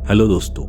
Hello दोस्तों।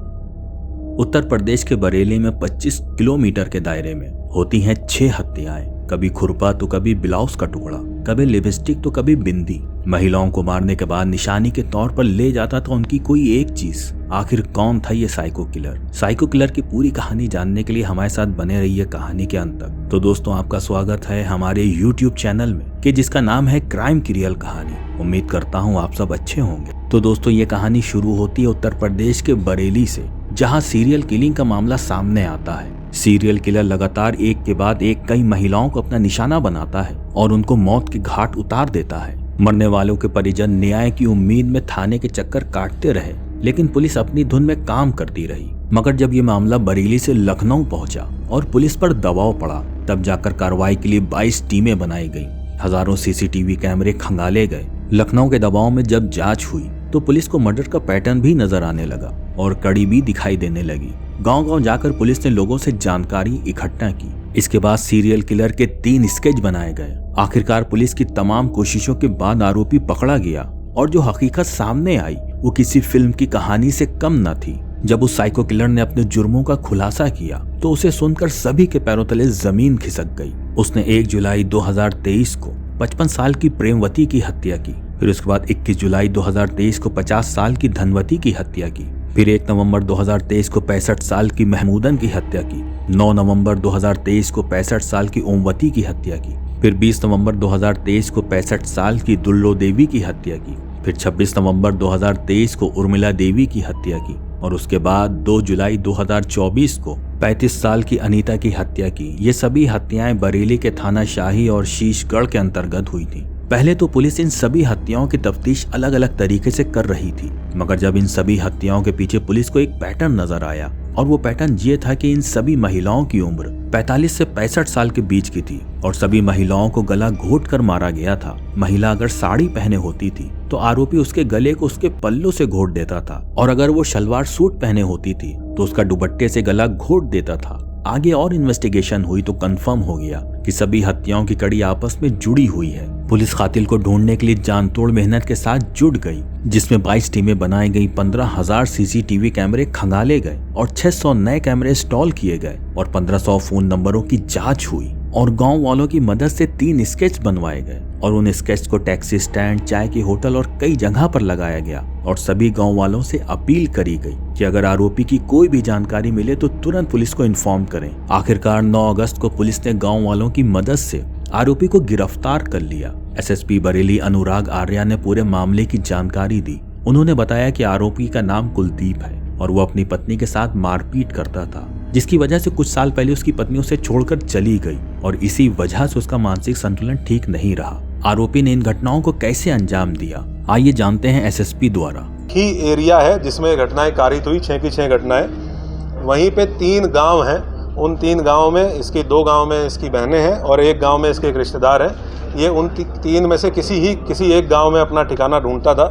उत्तर प्रदेश के बरेली में 25 किलोमीटर के दायरे में होती हैं 6 हत्याएं। कभी खुरपा तो कभी ब्लाउज का टुकड़ा, कभी लिपस्टिक तो कभी बिंदी। महिलाओं को मारने के बाद निशानी के तौर पर ले जाता था उनकी कोई एक चीज। आखिर कौन था ये साइको किलर? साइको किलर की पूरी कहानी जानने के लिए हमारे साथ बने रहिए कहानी के अंत तक। तो दोस्तों, आपका स्वागत है हमारे YouTube चैनल में कि जिसका नाम है क्राइम की रियल कहानी। उम्मीद करता हूँ आप सब अच्छे होंगे। तो दोस्तों, ये कहानी शुरू होती है उत्तर प्रदेश के बरेली से, जहाँ सीरियल किलिंग का मामला सामने आता है। सीरियल किलर लगातार एक के बाद एक कई महिलाओं को अपना निशाना बनाता है और उनको मौत के घाट उतार देता है। मरने वालों के परिजन न्याय की उम्मीद में थाने के चक्कर काटते रहे, लेकिन पुलिस अपनी धुन में काम करती रही। मगर जब ये मामला बरेली से लखनऊ पहुंचा और पुलिस पर दबाव पड़ा, तब जाकर कार्रवाई के लिए 22 टीमें बनाई गई। हजारों सीसीटीवी कैमरे खंगाले गए। लखनऊ के दबाव में जब जांच हुई तो पुलिस को मर्डर का पैटर्न भी नजर आने लगा और कड़ी भी दिखाई देने लगी। गांव-गांव जाकर पुलिस ने लोगों से जानकारी इकट्ठा की। इसके बाद सीरियल किलर के 3 स्केच बनाए गए। आखिरकार पुलिस की तमाम कोशिशों के बाद आरोपी पकड़ा गया और जो हकीकत सामने आई वो किसी फिल्म की कहानी से कम न थी। जब उस साइको किलर ने अपने जुर्मों का खुलासा किया तो उसे सुनकर सभी के पैरों तले जमीन खिसक गई। उसने 1 जुलाई 2023 को 55 साल की प्रेमवती की हत्या की। फिर उसके बाद 21 जुलाई 2023 को 50 साल की धनवती की हत्या की। फिर 1 नवंबर 2023 को 65 साल की महमूदन की हत्या की। 9 नवंबर 2023 को 65 साल की ओमवती की हत्या की। फिर 20 नवंबर 2023 को 65 साल की दुल्लो देवी की हत्या की। फिर 26 नवंबर 2023 को उर्मिला देवी की हत्या की और उसके बाद 2 जुलाई 2024 को 35 साल की अनीता की हत्या की। ये सभी हत्याएं बरेली के थाना शाही और शीशगढ़ के अंतर्गत हुई थी। पहले तो पुलिस इन सभी हत्याओं की तफ्तीश अलग अलग तरीके से कर रही थी, मगर जब इन सभी हत्याओं के पीछे पुलिस को एक पैटर्न नजर आया और वो पैटर्न ये था कि इन सभी महिलाओं की उम्र 45 से 65 साल के बीच की थी और सभी महिलाओं को गला घोट कर मारा गया था। महिला अगर साड़ी पहने होती थी तो आरोपी उसके गले को उसके पल्लू से घोट देता था और अगर वो सलवार सूट पहने होती थी तो उसका दुपट्टे से गला घोट देता था। आगे और इन्वेस्टिगेशन हुई तो कंफर्म हो गया कि सभी हत्याओं की कड़ी आपस में जुड़ी हुई है। पुलिस कातिल को ढूंढने के लिए जानतोड़ मेहनत के साथ जुट गई, जिसमें 22 टीमें बनाई गई, 15,000 सीसीटीवी कैमरे खंगाले गए और 600 नए कैमरे इंस्टॉल किए गए और 1500 फोन नंबरों की जांच हुई और गांव वालों की मदद से 3 स्केच बनवाए गए और उन स्केच को टैक्सी स्टैंड, चाय की होटल और कई जगह पर लगाया गया और सभी गांव वालों से अपील करी गई कि अगर आरोपी की कोई भी जानकारी मिले तो तुरंत पुलिस को इन्फॉर्म करें। आखिरकार 9 अगस्त को पुलिस ने गांव वालों की मदद से आरोपी को गिरफ्तार कर लिया। एसएसपी बरेली अनुराग आर्या ने पूरे मामले की जानकारी दी। उन्होंने बताया कि आरोपी का नाम कुलदीप है और वो अपनी पत्नी के साथ मारपीट करता था, जिसकी वजह से कुछ साल पहले उसकी पत्नी उसे छोड़कर चली गई और इसी वजह से उसका मानसिक संतुलन ठीक नहीं रहा। आरोपी ने इन घटनाओं को कैसे अंजाम दिया, आइए जानते हैं एसएसपी द्वारा। ही एरिया है जिसमें घटनाएं कारित हुई, 6 की 6 घटनाएं। वहीं पे 3 गांव हैं। उन 3 गांव में इसकी 2 गांव में इसकी बहनें हैं और 1 गांव में इसके एक रिश्तेदार हैं। ये उन 3 में से किसी एक गांव में अपना ठिकाना ढूंढता था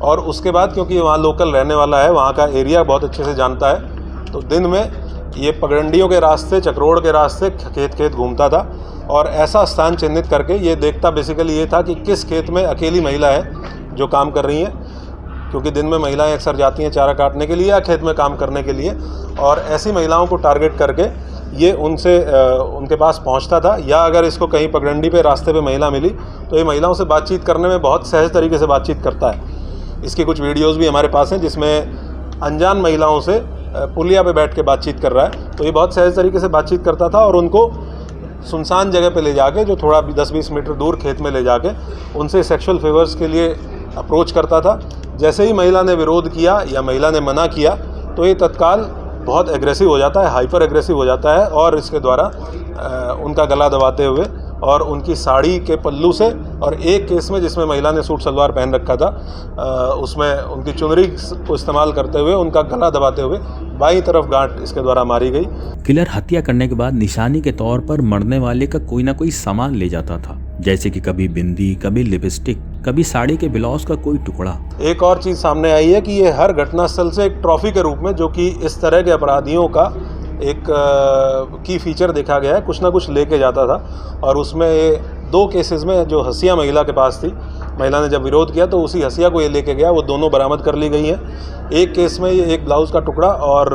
और उसके बाद क्योंकि वहाँ लोकल रहने वाला है, वहाँ का एरिया बहुत अच्छे से जानता है, तो दिन में ये पगडंडियों के रास्ते, चक्रोड़ के रास्ते खेत घूमता था और ऐसा स्थान चिन्हित करके ये देखता बेसिकली ये था कि किस खेत में अकेली महिला है जो काम कर रही है, क्योंकि दिन में महिलाएं अक्सर जाती हैं चारा काटने के लिए या खेत में काम करने के लिए, और ऐसी महिलाओं को टारगेट करके ये उनके पास पहुंचता था। या अगर इसको कहीं पगडंडी पे रास्ते पे महिला मिली तो ये महिलाओं से बातचीत करने में बहुत सहज तरीके से बातचीत करता है। इसकी कुछ वीडियोज़ भी हमारे पास हैं जिसमें अनजान महिलाओं से पुलिया पे बैठ के बातचीत कर रहा है। तो ये बहुत सहज तरीके से बातचीत करता था और उनको सुनसान जगह पे ले जाके, जो थोड़ा 10-20 मीटर दूर खेत में ले जाके उनसे सेक्सुअल फेवर्स के लिए अप्रोच करता था। जैसे ही महिला ने विरोध किया या महिला ने मना किया तो ये तत्काल बहुत एग्रेसिव हो जाता है, हाइपर एग्रेसिव हो जाता है और इसके द्वारा उनका गला दबाते हुए और उनकी साड़ी के पल्लू से, और एक केस में जिसमें महिला ने सूट सलवार पहन रखा था उसमें उनकी चुनरी को इस्तेमाल करते हुए उनका गला दबाते हुए बाईं तरफ गांठ इसके द्वारा मारी गई। किलर हत्या करने के बाद निशानी के तौर पर मरने वाले का कोई ना कोई सामान ले जाता था, जैसे कि कभी बिंदी, कभी लिपस्टिक, कभी साड़ी के ब्लाउज का कोई टुकड़ा। एक और चीज़ सामने आई है कि ये हर घटनास्थल से एक ट्रॉफी के रूप में, जो कि इस तरह के अपराधियों का एक की फीचर देखा गया है, कुछ ना कुछ लेके जाता था। और उसमें 2 केसेस में जो हसिया महिला के पास थी, महिला ने जब विरोध किया तो उसी हसिया को ये लेके गया, वो दोनों बरामद कर ली गई हैं। एक केस में ये एक ब्लाउज़ का टुकड़ा और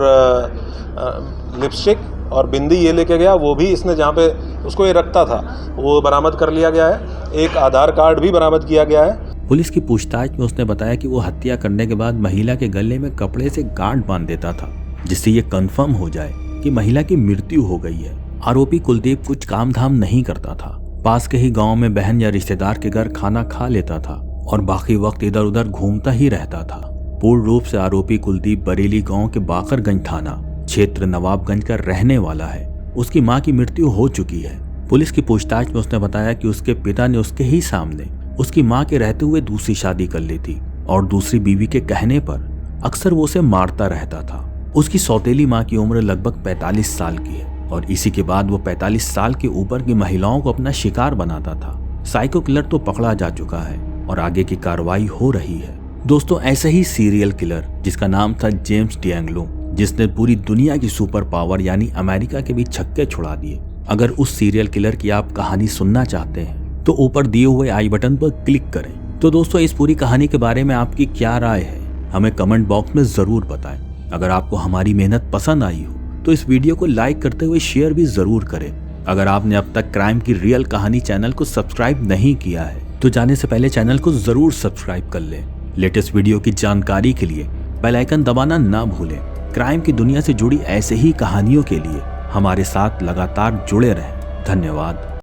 लिपस्टिक और बिंदी ये लेके गया, वो भी इसने जहाँ पे उसको ये रखता था वो बरामद कर लिया गया है। एक आधार कार्ड भी बरामद किया गया है। पुलिस की पूछताछ में उसने बताया कि वो हत्या करने के बाद महिला के गले में कपड़े से गांठ बांध देता था, जिससे ये कंफर्म हो जाए कि महिला की मृत्यु हो गई है। आरोपी कुलदीप कुछ काम धाम नहीं करता था, पास के ही गांव में बहन या रिश्तेदार के घर खाना खा लेता था और बाकी वक्त इधर उधर घूमता ही रहता था। पूर्ण रूप से आरोपी कुलदीप बरेली गांव के बाकरगंज थाना क्षेत्र नवाबगंज का रहने वाला है। उसकी मां की मृत्यु हो चुकी है। पुलिस की पूछताछ में उसने बताया कि उसके पिता ने उसके ही सामने उसकी मां के रहते हुए दूसरी शादी कर ली थी और दूसरी बीवी के कहने पर अक्सर वो उसे मारता रहता था। उसकी सौतेली मां की उम्र लगभग 45 साल की है और इसी के बाद वो 45 साल के ऊपर की महिलाओं को अपना शिकार बनाता था। साइको किलर तो पकड़ा जा चुका है और आगे की कार्रवाई हो रही है। दोस्तों, ऐसे ही सीरियल किलर जिसका नाम था जेम्स डिएंगलो, जिसने पूरी दुनिया की सुपर पावर यानी अमेरिका के भी छक्के छुड़ा दिए। अगर उस सीरियल किलर की आप कहानी सुनना चाहते हैं तो ऊपर दिए हुए आई बटन पर क्लिक करें। तो दोस्तों, इस पूरी कहानी के बारे में आपकी क्या राय है, हमें कमेंट बॉक्स में जरूर बताएं। अगर आपको हमारी मेहनत पसंद आई हो तो इस वीडियो को लाइक करते हुए शेयर भी जरूर करें। अगर आपने अब तक क्राइम की रियल कहानी चैनल को सब्सक्राइब नहीं किया है तो जाने से पहले चैनल को जरूर सब्सक्राइब कर लें। लेटेस्ट वीडियो की जानकारी के लिए बेल आइकन दबाना ना भूलें। क्राइम की दुनिया से जुड़ी ऐसे ही कहानियों के लिए हमारे साथ लगातार जुड़े रहें। धन्यवाद।